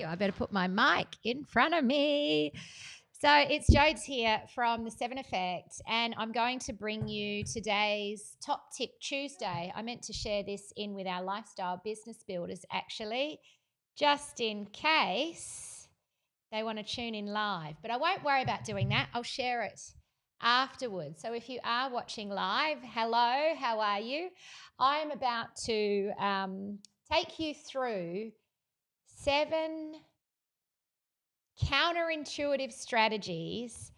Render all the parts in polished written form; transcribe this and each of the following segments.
I better put my mic in front of me. So it's Jodes here from the Seven Effect, and I'm going to bring you today's Top Tip Tuesday. I meant to share this in with our lifestyle business builders, actually, just in case they want to tune in live. But I won't worry about doing that. I'll share it afterwards. So if you are watching live, hello, how are you? I'm about to take you through 7 counterintuitive strategies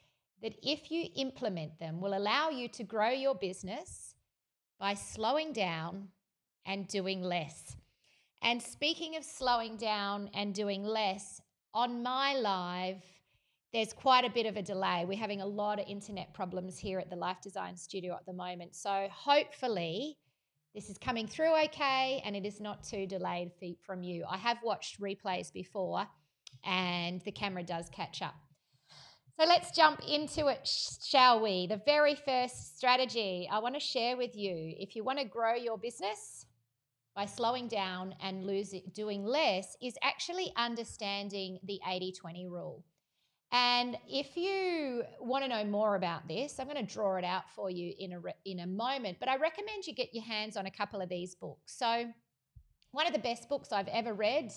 that, if you implement them, will allow you to grow your business by slowing down and doing less. And speaking of slowing down and doing less, on my live, there's quite a bit of a delay. We're having a lot of internet problems here at the Life Design Studio at the moment. So hopefully this is coming through okay and it is not too delayed from you. I have watched replays before and the camera does catch up. So let's jump into it, shall we? The very first strategy I want to share with you, if you want to grow your business by slowing down and doing less, is actually understanding the 80-20 rule. And if you want to know more about this, I'm going to draw it out for you in a moment, but I recommend you get your hands on a couple of these books. So one of the best books I've ever read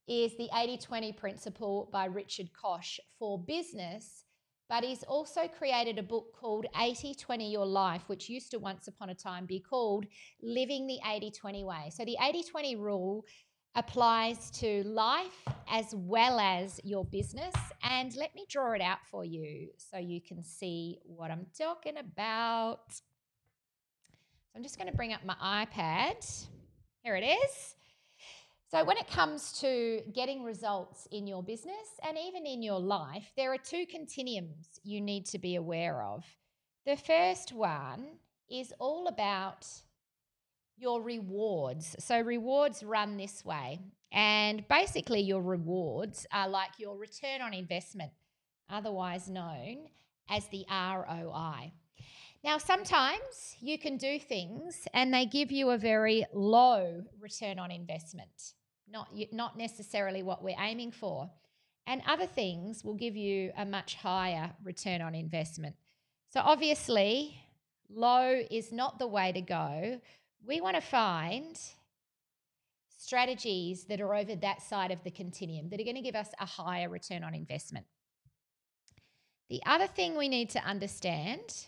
is The 80-20 Principle by Richard Koch for business, but he's also created a book called 80-20 Your Life, which used to once upon a time be called Living the 80-20 Way. So the 80-20 rule applies to life as well as your business. And let me draw it out for you so you can see what I'm talking about. So I'm just going to bring up my iPad. Here it is. So when it comes to getting results in your business and even in your life, there are 2 continuums you need to be aware of. The first one is all about your rewards. So rewards run this way. And basically your rewards are like your return on investment, otherwise known as the ROI. Now, sometimes you can do things and they give you a very low return on investment, not necessarily what we're aiming for. And other things will give you a much higher return on investment. So obviously, low is not the way to go. We want to find strategies that are over that side of the continuum that are going to give us a higher return on investment. The other thing we need to understand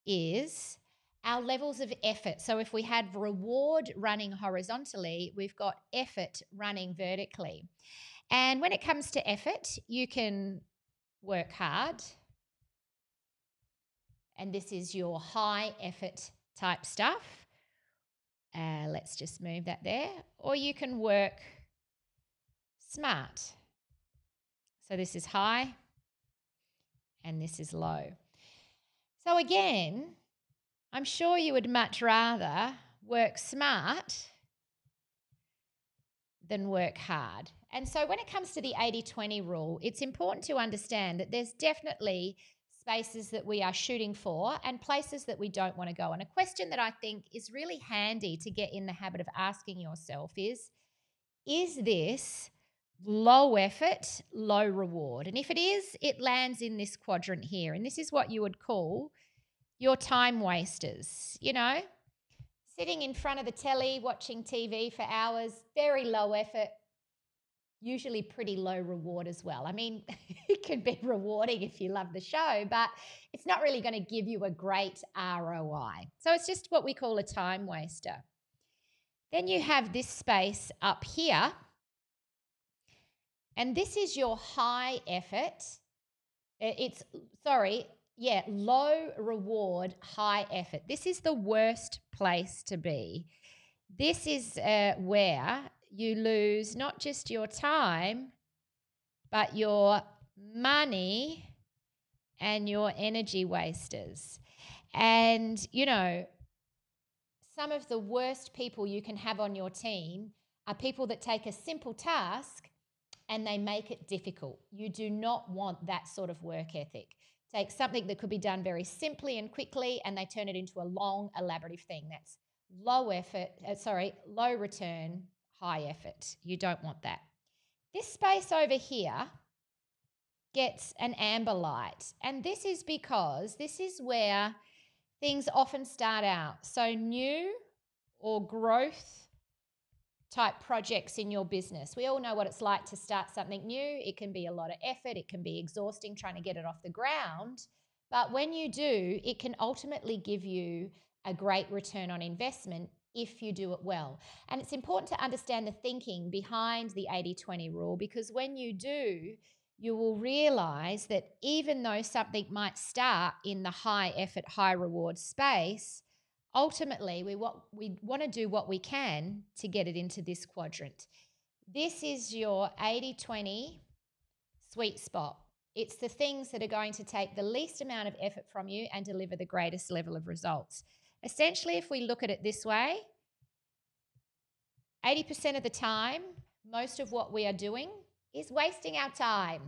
is our levels of effort. So if we had reward running horizontally, we've got effort running vertically. And when it comes to effort, you can work hard. And this is your high effort type stuff. Let's just move that there. Or you can work smart. So this is high and this is low. So again, I'm sure you would much rather work smart than work hard. And so when it comes to the 80-20 rule, it's important to understand that there's definitely spaces that we are shooting for and places that we don't want to go. And a question that I think is really handy to get in the habit of asking yourself is this low effort, low reward? And if it is, it lands in this quadrant here. And this is what you would call your time wasters. You know, sitting in front of the telly, watching TV for hours, very low effort, usually pretty low reward as well. I mean, it can be rewarding if you love the show, but it's not really going to give you a great ROI. So it's just what we call a time waster. Then you have this space up here, and this is your high effort. Low reward, high effort. This is the worst place to be. This is where you lose not just your time, but your money and your energy wasters. And, you know, some of the worst people you can have on your team are people that take a simple task and they make it difficult. You do not want that sort of work ethic. Take something that could be done very simply and quickly and they turn it into a long, elaborative thing. That's low return, high effort. You don't want that. This space over here gets an amber light. And this is because this is where things often start out. So new or growth type projects in your business. We all know what it's like to start something new. It can be a lot of effort. It can be exhausting trying to get it off the ground. But when you do, it can ultimately give you a great return on investment if you do it well. And it's important to understand the thinking behind the 80-20 rule, because when you do, you will realize that even though something might start in the high effort, high reward space, ultimately we want to do what we can to get it into this quadrant. This is your 80-20 sweet spot. It's the things that are going to take the least amount of effort from you and deliver the greatest level of results. Essentially, if we look at it this way, 80% of the time, most of what we are doing is wasting our time.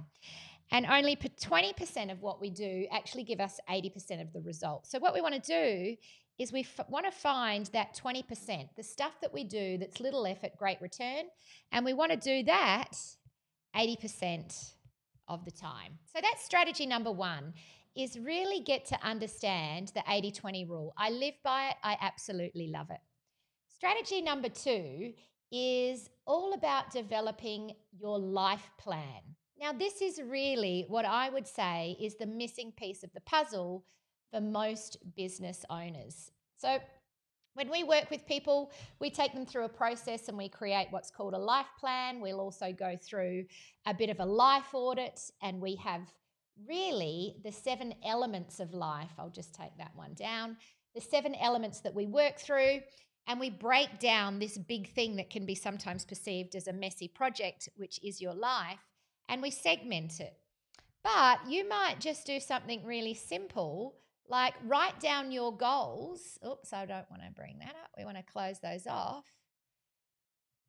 And only 20% of what we do actually give us 80% of the results. So what we want to do is we want to find that 20%, the stuff that we do that's little effort, great return, and we want to do that 80% of the time. So that's strategy number one, is really get to understand the 80-20 rule. I live by it. I absolutely love it. Strategy number two is all about developing your life plan. Now, this is really what I would say is the missing piece of the puzzle for most business owners. So when we work with people, we take them through a process and we create what's called a life plan. We'll also go through a bit of a life audit, and we have really the 7 elements of life. I'll just take that one down. The 7 elements that we work through, and we break down this big thing that can be sometimes perceived as a messy project, which is your life, and we segment it. But you might just do something really simple, like write down your goals. Oops, I don't want to bring that up. We want to close those off.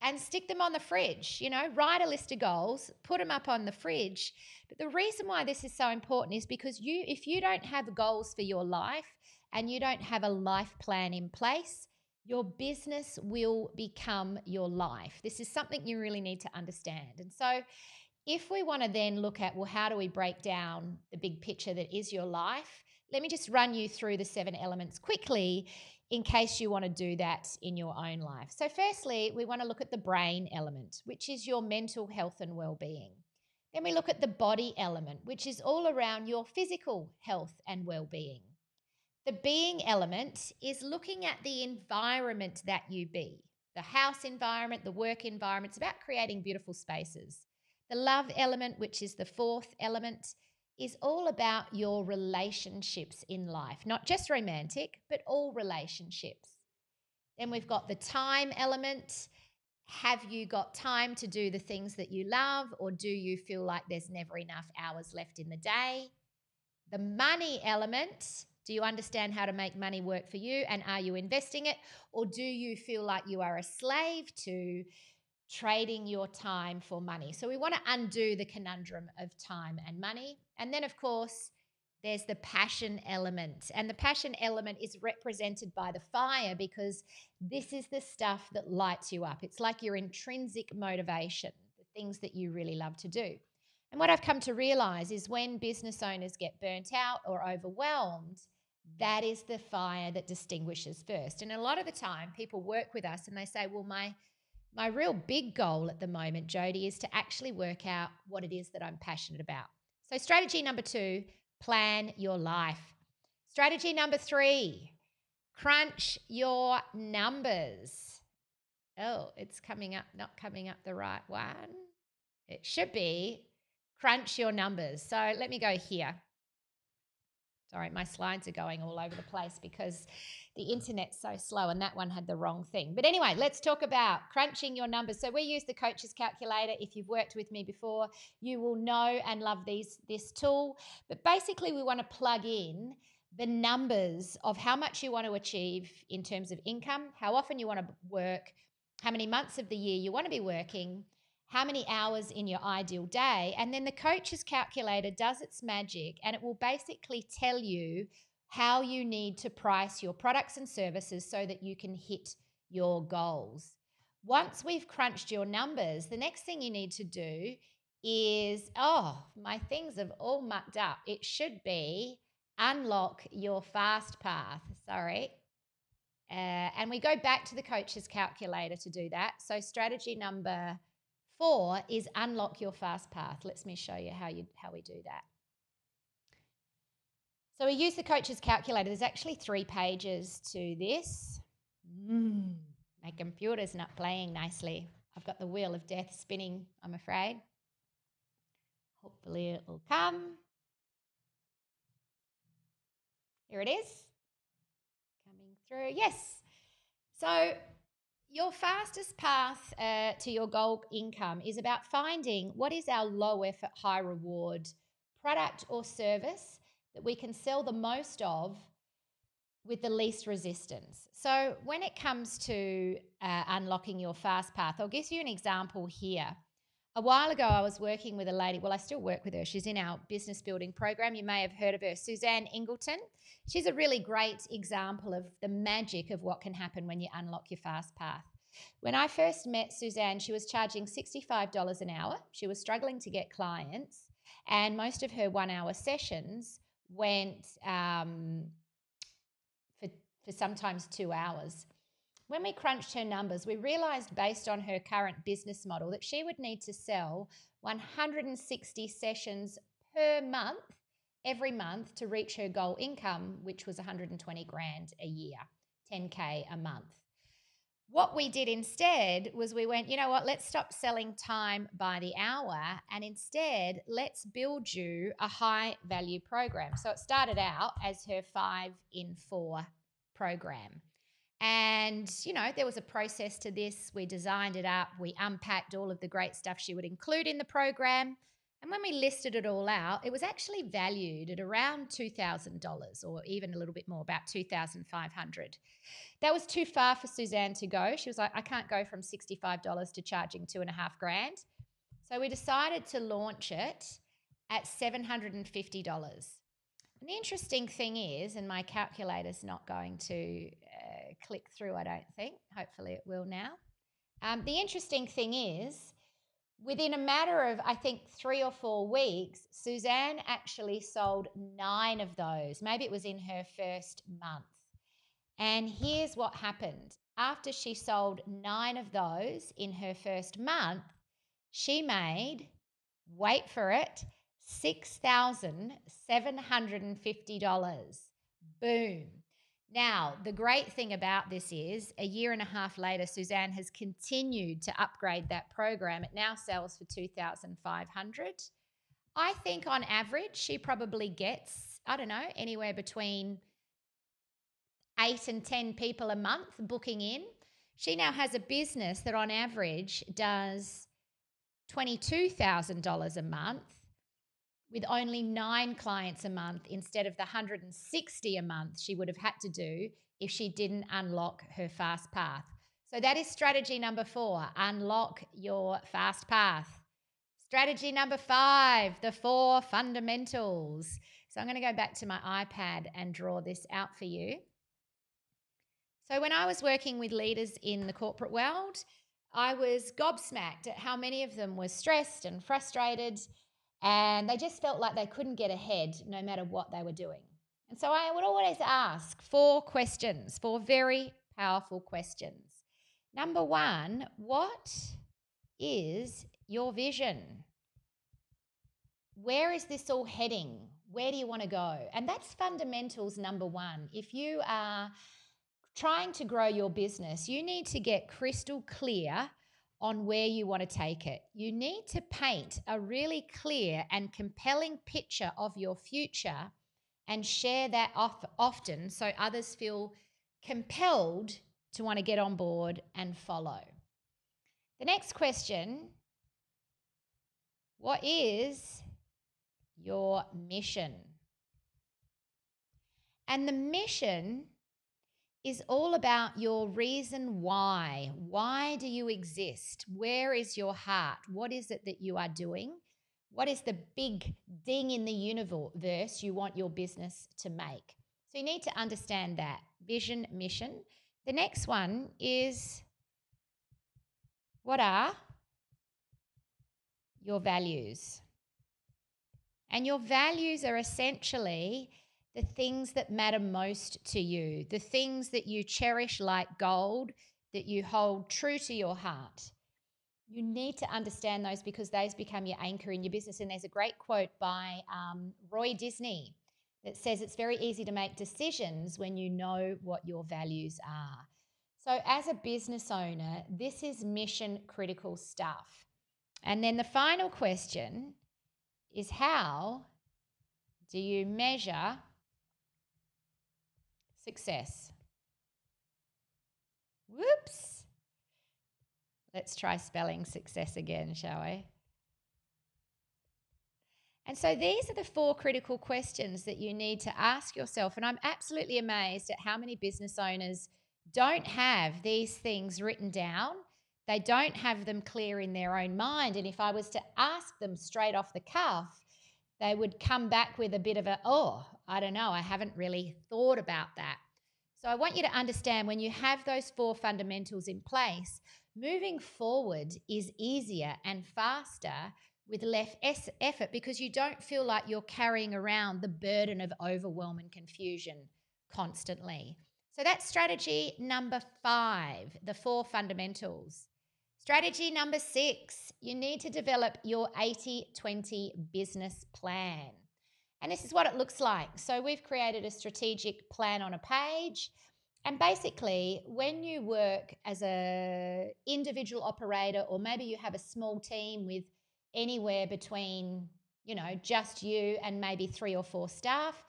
And stick them on the fridge. Write a list of goals, put them up on the fridge. But the reason why this is so important is because if you don't have goals for your life and you don't have a life plan in place, your business will become your life. This is something you really need to understand. And so if we want to then look at, well, how do we break down the big picture that is your life? Let me just run you through the 7 elements quickly in case you want to do that in your own life. So firstly, we want to look at the brain element, which is your mental health and well-being. Then we look at the body element, which is all around your physical health and well-being. The being element is looking at the environment that you be, the house environment, the work environment. It's about creating beautiful spaces. The love element, which is the 4th element, is all about your relationships in life, not just romantic, but all relationships. Then we've got the time element. Have you got time to do the things that you love, or do you feel like there's never enough hours left in the day? The money element. Do you understand how to make money work for you, and are you investing it, or do you feel like you are a slave to trading your time for money? So we want to undo the conundrum of time and money. And then, of course, there's the passion element. And the passion element is represented by the fire, because this is the stuff that lights you up. It's like your intrinsic motivation, the things that you really love to do. And what I've come to realize is when business owners get burnt out or overwhelmed, that is the fire that distinguishes first. And a lot of the time people work with us and they say, well, my real big goal at the moment, Jody, is to actually work out what it is that I'm passionate about. So strategy number 2, plan your life. Strategy number 3, crunch your numbers. Oh, it's coming up, not coming up the right one. It should be crunch your numbers. So let me go here. Sorry, my slides are going all over the place because the internet's so slow, and that one had the wrong thing. But anyway, let's talk about crunching your numbers. So we use the coach's calculator. If you've worked with me before, you will know and love this tool. But basically, we want to plug in the numbers of how much you want to achieve in terms of income, how often you want to work, how many months of the year you want to be working, how many hours in your ideal day. And then the coach's calculator does its magic, and it will basically tell you how you need to price your products and services so that you can hit your goals. Once we've crunched your numbers, the next thing you need to do is, my things have all mucked up. It should be unlock your fast path. Sorry. And we go back to the coach's calculator to do that. So strategy number 4 is unlock your fast path. Let me show you how we do that. So we use the coach's calculator. There's actually 3 pages to this. My computer's not playing nicely. I've got the wheel of death spinning, I'm afraid. Hopefully it will come. Here it is. Coming through. Yes. So your fastest path to your goal income is about finding what is our low effort, high reward product or service that we can sell the most of with the least resistance. So when it comes to unlocking your fast path, I'll give you an example here. A while ago, I was working with a lady. Well, I still work with her. She's in our business building program. You may have heard of her, Suzanne Ingleton. She's a really great example of the magic of what can happen when you unlock your fast path. When I first met Suzanne, she was charging $65 an hour. She was struggling to get clients, and most of her 1-hour sessions went for sometimes 2 hours. When we crunched her numbers, we realized based on her current business model that she would need to sell 160 sessions per month, every month, to reach her goal income, which was 120 grand a year, 10K a month. What we did instead was we went, you know what, let's stop selling time by the hour, and instead let's build you a high value program. So it started out as her 5-in-4 program. And, there was a process to this. We designed it up. We unpacked all of the great stuff she would include in the program. And when we listed it all out, it was actually valued at around $2,000 or even a little bit more, about $2,500. That was too far for Suzanne to go. She was like, I can't go from $65 to charging $2.5 grand. So we decided to launch it at $750. And the interesting thing is, and my calculator's not going to click through, I don't think. Hopefully it will now. The interesting thing is, within a matter of, I think, 3 or 4 weeks, Suzanne actually sold 9 of those. Maybe it was in her first month. And here's what happened. After she sold 9 of those in her first month, she made, wait for it, $6,750. Boom. Now, the great thing about this is 1.5 years later, Suzanne has continued to upgrade that program. It now sells for $2,500. I think on average, she probably gets, anywhere between 8 and 10 people a month booking in. She now has a business that on average does $22,000 a month with only 9 clients a month instead of the 160 a month she would have had to do if she didn't unlock her fast path. So that is strategy number 4, unlock your fast path. Strategy number 5, the 4 fundamentals. So I'm going to go back to my iPad and draw this out for you. So when I was working with leaders in the corporate world, I was gobsmacked at how many of them were stressed and frustrated, and they just felt like they couldn't get ahead no matter what they were doing. And so I would always ask 4 questions, 4 very powerful questions. Number 1, what is your vision? Where is this all heading? Where do you want to go? And that's fundamentals number 1. If you are trying to grow your business, you need to get crystal clear on where you want to take it. You need to paint a really clear and compelling picture of your future and share that often so others feel compelled to want to get on board and follow. The next question, what is your mission? And the mission is all about your reason why. Why do you exist? Where is your heart? What is it that you are doing? What is the big ding in the universe you want your business to make? So you need to understand that. Vision, mission. The next one is What are your values? And your values are essentially the things that matter most to you, the things that you cherish like gold, that you hold true to your heart. You need to understand those because those become your anchor in your business. And there's a great quote by Roy Disney that says it's very easy to make decisions when you know what your values are. So, as a business owner, this is mission critical stuff. And then the final question is, how do you measure success? Whoops. Let's try spelling success again, shall we? And so these are the 4 critical questions that you need to ask yourself. And I'm absolutely amazed at how many business owners don't have these things written down. They don't have them clear in their own mind. And if I was to ask them straight off the cuff, they would come back with a bit of I don't know, I haven't really thought about that. So I want you to understand, when you have those 4 fundamentals in place, moving forward is easier and faster with less effort, because you don't feel like you're carrying around the burden of overwhelm and confusion constantly. So that's strategy number 5, the 4 fundamentals. Strategy number 6, you need to develop your 80-20 business plan. And this is what it looks like. So we've created a strategic plan on a page. And basically, when you work as an individual operator, or maybe you have a small team with anywhere between, just you and maybe 3 or 4 staff,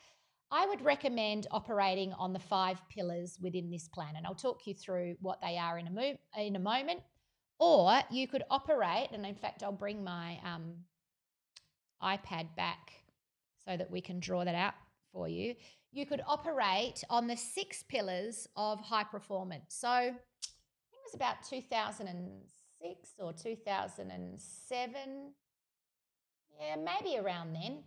I would recommend operating on the 5 pillars within this plan. And I'll talk you through what they are in a moment. Or you could operate, and in fact, I'll bring my iPad back so that we can draw that out for you. You could operate on the 6 pillars of high performance. So I think it was about 2006 or 2007. Yeah, maybe around then.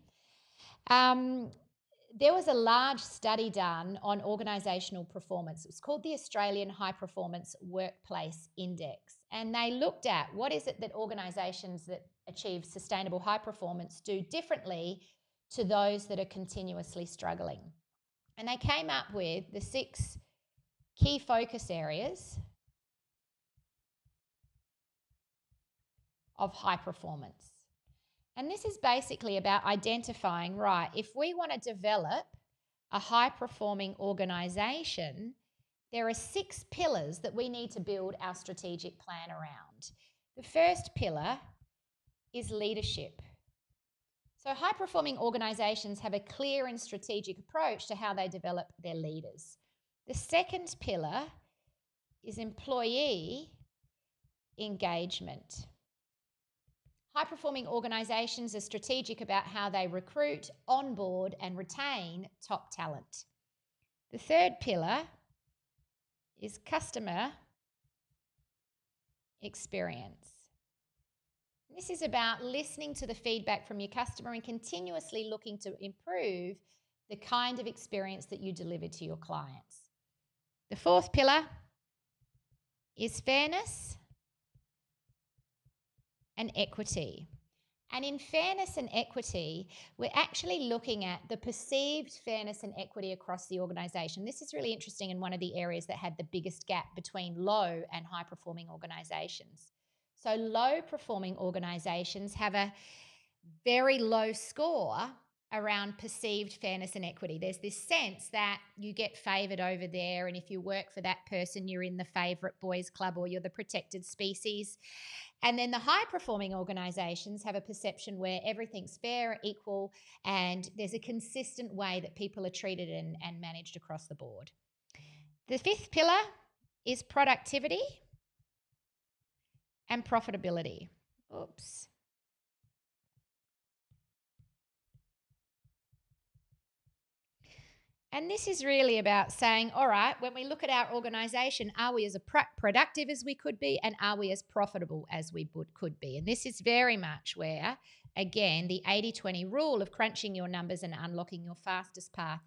There was a large study done on organisational performance. It was called the Australian High Performance Workplace Index. And they looked at what is it that organisations that achieve sustainable high performance do differently to those that are continuously struggling. And they came up with the 6 key focus areas of high performance. And this is basically about identifying, right, if we want to develop a high-performing organisation, there are 6 pillars that we need to build our strategic plan around. The first pillar is leadership. So high-performing organisations have a clear and strategic approach to how they develop their leaders. The second pillar is employee engagement. High-performing organisations are strategic about how they recruit, onboard, and retain top talent. The third pillar is customer experience. This is about listening to the feedback from your customer and continuously looking to improve the kind of experience that you deliver to your clients. The fourth pillar is fairness and equity. And in fairness and equity, we're actually looking at the perceived fairness and equity across the organisation. This is really interesting, and one of the areas that had the biggest gap between low and high-performing organisations. So low-performing organisations have a very low score around perceived fairness and equity. There's this sense that you get favoured over there, and if you work for that person, you're in the favourite boys club or you're the protected species. And then the high-performing organisations have a perception where everything's fair, equal, and there's a consistent way that people are treated and managed across the board. The fifth pillar is productivity and profitability. Oops. And this is really about saying, all right, when we look at our organisation, are we as productive as we could be, and are we as profitable as we could be? And this is very much where, again, the 80-20 rule of crunching your numbers and unlocking your fastest path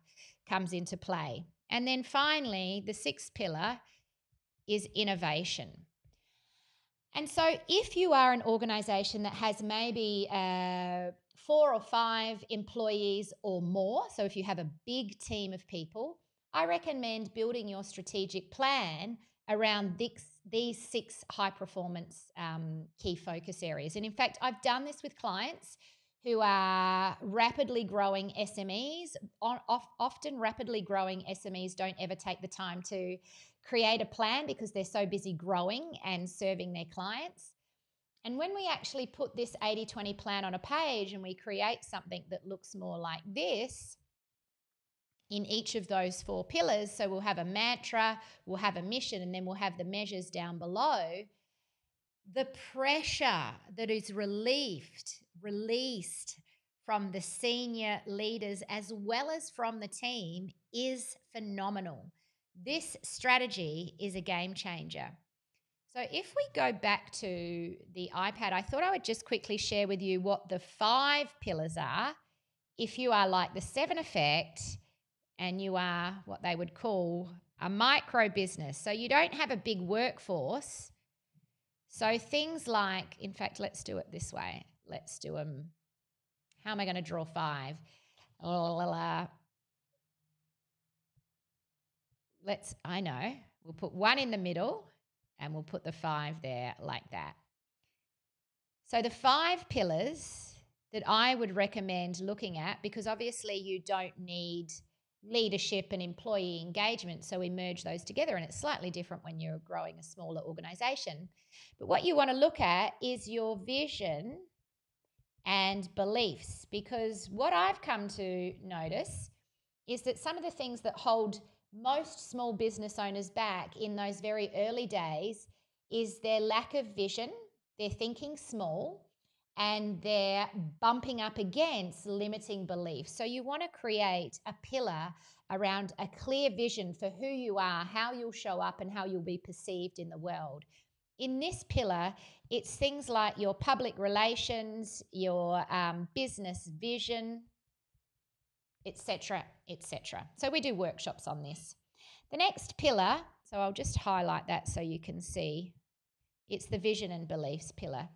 comes into play. And then finally, the sixth pillar is innovation. And so if you are an organization that has maybe 4 or 5 employees or more, so if you have a big team of people, I recommend building your strategic plan around these 6 high performance key focus areas. And in fact, I've done this with clients who are rapidly growing SMEs. Often rapidly growing SMEs don't ever take the time to create a plan because they're so busy growing and serving their clients. And when we actually put this 80-20 plan on a page and we create something that looks more like this in each of those 4 pillars, so we'll have a mantra, we'll have a mission, and then we'll have the measures down below, the pressure that is released from the senior leaders as well as from the team is phenomenal. This strategy is a game changer. So if we go back to the iPad, I thought I would just quickly share with you what the 5 pillars are if you are like the 7 effect and you are what they would call a micro business. So you don't have a big workforce. So things like, in fact, let's do it this way. Let's do them. How am I going to draw 5? I know, we'll put 1 in the middle and we'll put the 5 there like that. So the 5 pillars that I would recommend looking at, because obviously you don't need leadership and employee engagement, so we merge those together, and it's slightly different when you're growing a smaller organization. But what you want to look at is your vision and beliefs, because what I've come to notice is that some of the things that hold most small business owners back in those very early days is their lack of vision, they're thinking small, and they're bumping up against limiting beliefs. So you want to create a pillar around a clear vision for who you are, how you'll show up, and how you'll be perceived in the world. In this pillar, it's things like your public relations, your business vision, etc., etc. So we do workshops on this. The next pillar, so I'll just highlight that so you can see, it's the vision and beliefs pillar.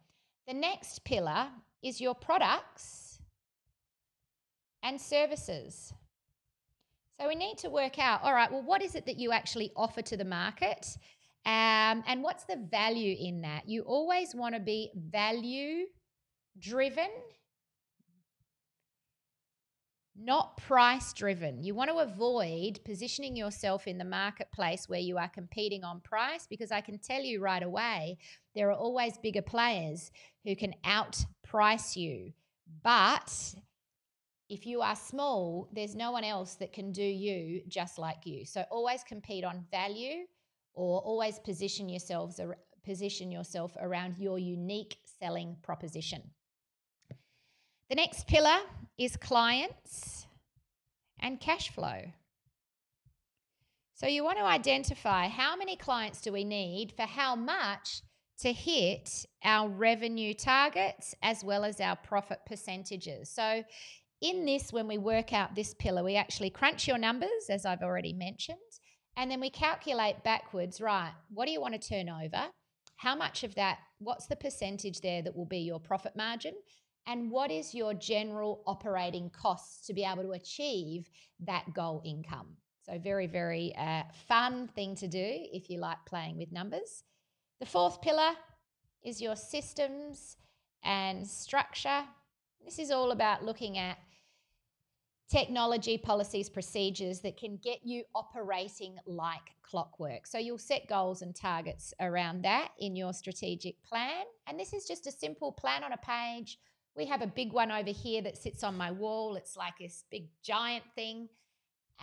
The next pillar is your products and services. So we need to work out, all right, well, what is it that you actually offer to the market? And what's the value in that? You always want to be value driven, not price driven. You want to avoid positioning yourself in the marketplace where you are competing on price, because I can tell you right away, there are always bigger players who can outprice you. But if you are small, there's no one else that can do you just like you. So always compete on value, or always position yourself around your unique selling proposition. The next pillar is clients and cash flow. So you want to identify how many clients do we need for how much to hit our revenue targets as well as our profit percentages. So in this, when we work out this pillar, we actually crunch your numbers, as I've already mentioned, and then we calculate backwards, right, what do you want to turn over? How much of that, what's the percentage there that will be your profit margin? And what is your general operating costs to be able to achieve that goal income? So very, very fun thing to do if you like playing with numbers. The 4th pillar is your systems and structure. This is all about looking at technology, policies, procedures that can get you operating like clockwork. So you'll set goals and targets around that in your strategic plan. And this is just a simple plan on a page. We have a big one over here that sits on my wall. It's like this big giant thing.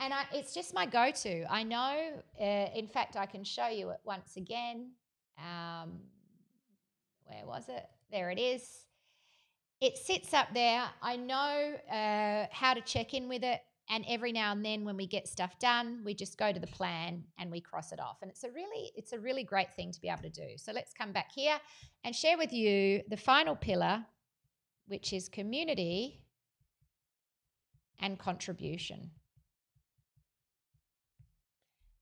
And it's just my go-to. I know, in fact, I can show you it once again. Where was it? There it is. It sits up there. I know how to check in with it. And every now and then when we get stuff done, we just go to the plan and we cross it off. And it's a really great thing to be able to do. So let's come back here and share with you the final pillar, which is community and contribution.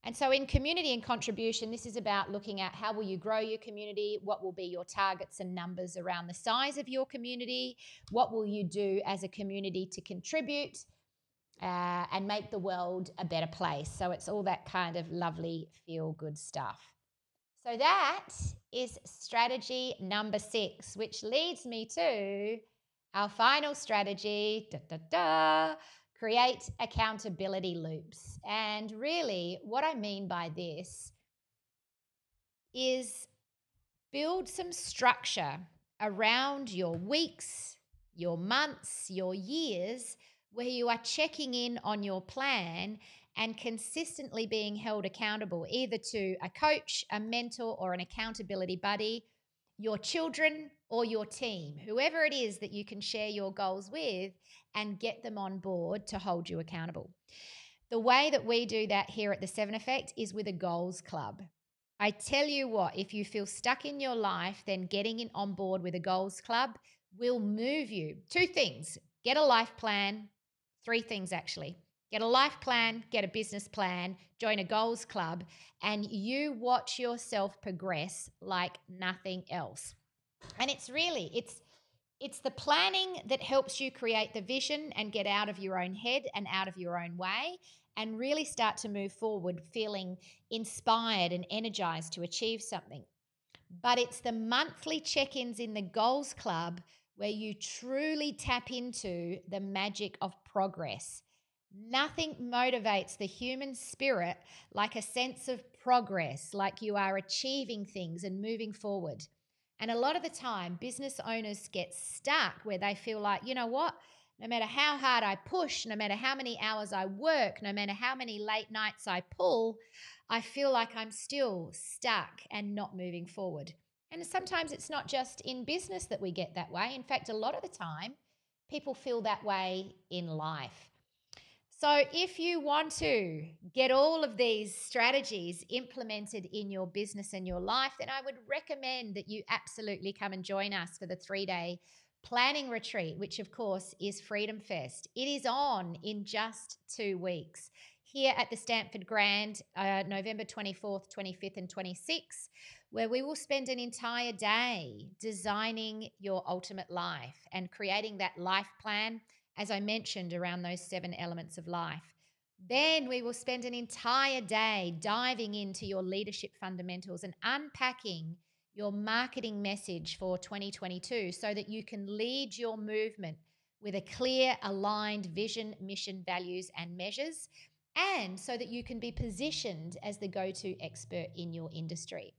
And so in community and contribution, this is about looking at how will you grow your community, what will be your targets and numbers around the size of your community, what will you do as a community to contribute and make the world a better place. So it's all that kind of lovely feel-good stuff. So that is strategy number 6, which leads me to our final strategy, create accountability loops. And really, what I mean by this is build some structure around your weeks, your months, your years, where you are checking in on your plan and consistently being held accountable, either to a coach, a mentor, or an accountability buddy, your children, or your team, whoever it is that you can share your goals with and get them on board to hold you accountable. The way that we do that here at the 7 Effect is with a goals club. I tell you what, if you feel stuck in your life, then getting on board with a goals club will move you. 2 things: get a life plan. 3 things, actually. Get a life plan, get a business plan, join a goals club, and you watch yourself progress like nothing else. And it's the planning that helps you create the vision and get out of your own head and out of your own way and really start to move forward feeling inspired and energized to achieve something. But it's the monthly check-ins in the Goals Club where you truly tap into the magic of progress. Nothing motivates the human spirit like a sense of progress, like you are achieving things and moving forward. And a lot of the time, business owners get stuck where they feel like, you know what? No matter how hard I push, no matter how many hours I work, no matter how many late nights I pull, I feel like I'm still stuck and not moving forward. And sometimes it's not just in business that we get that way. In fact, a lot of the time, people feel that way in life. So if you want to get all of these strategies implemented in your business and your life, then I would recommend that you absolutely come and join us for the 3-day planning retreat, which of course is Freedom Fest. It is on in just 2 weeks here at the Stanford Grand, November 24th, 25th and 26th, where we will spend an entire day designing your ultimate life and creating that life plan, as I mentioned, around those 7 elements of life. Then we will spend an entire day diving into your leadership fundamentals and unpacking your marketing message for 2022 so that you can lead your movement with a clear, aligned vision, mission, values, and measures, and so that you can be positioned as the go-to expert in your industry.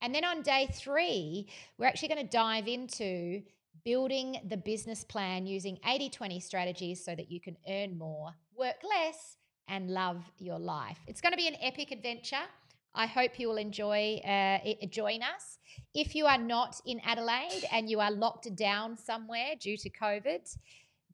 And then on day 3, we're actually going to dive into building the business plan using 80-20 strategies so that you can earn more, work less, and love your life. It's going to be an epic adventure. I hope you will join us. If you are not in Adelaide and you are locked down somewhere due to COVID,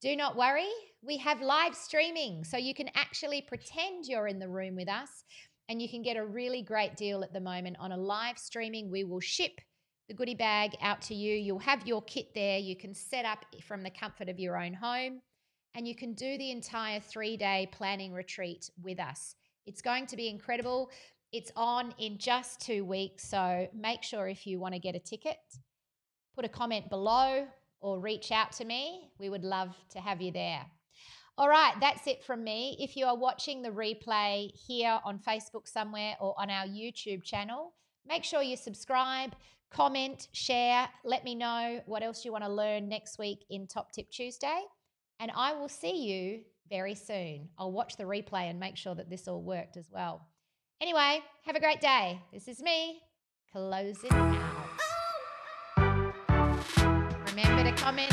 do not worry. We have live streaming, so you can actually pretend you're in the room with us, and you can get a really great deal at the moment on a live streaming. We will ship the goodie bag out to you. You'll have your kit there. You can set up from the comfort of your own home, and you can do the entire 3-day planning retreat with us. It's going to be incredible. It's on in just 2 weeks, so make sure if you want to get a ticket, put a comment below or reach out to me. We would love to have you there. All right, that's it from me. If you are watching the replay here on Facebook somewhere or on our YouTube channel, make sure you subscribe, comment, share. Let me know what else you want to learn next week in Top Tip Tuesday. And I will see you very soon. I'll watch the replay and make sure that this all worked as well. Anyway, have a great day. This is me closing out. Remember to comment,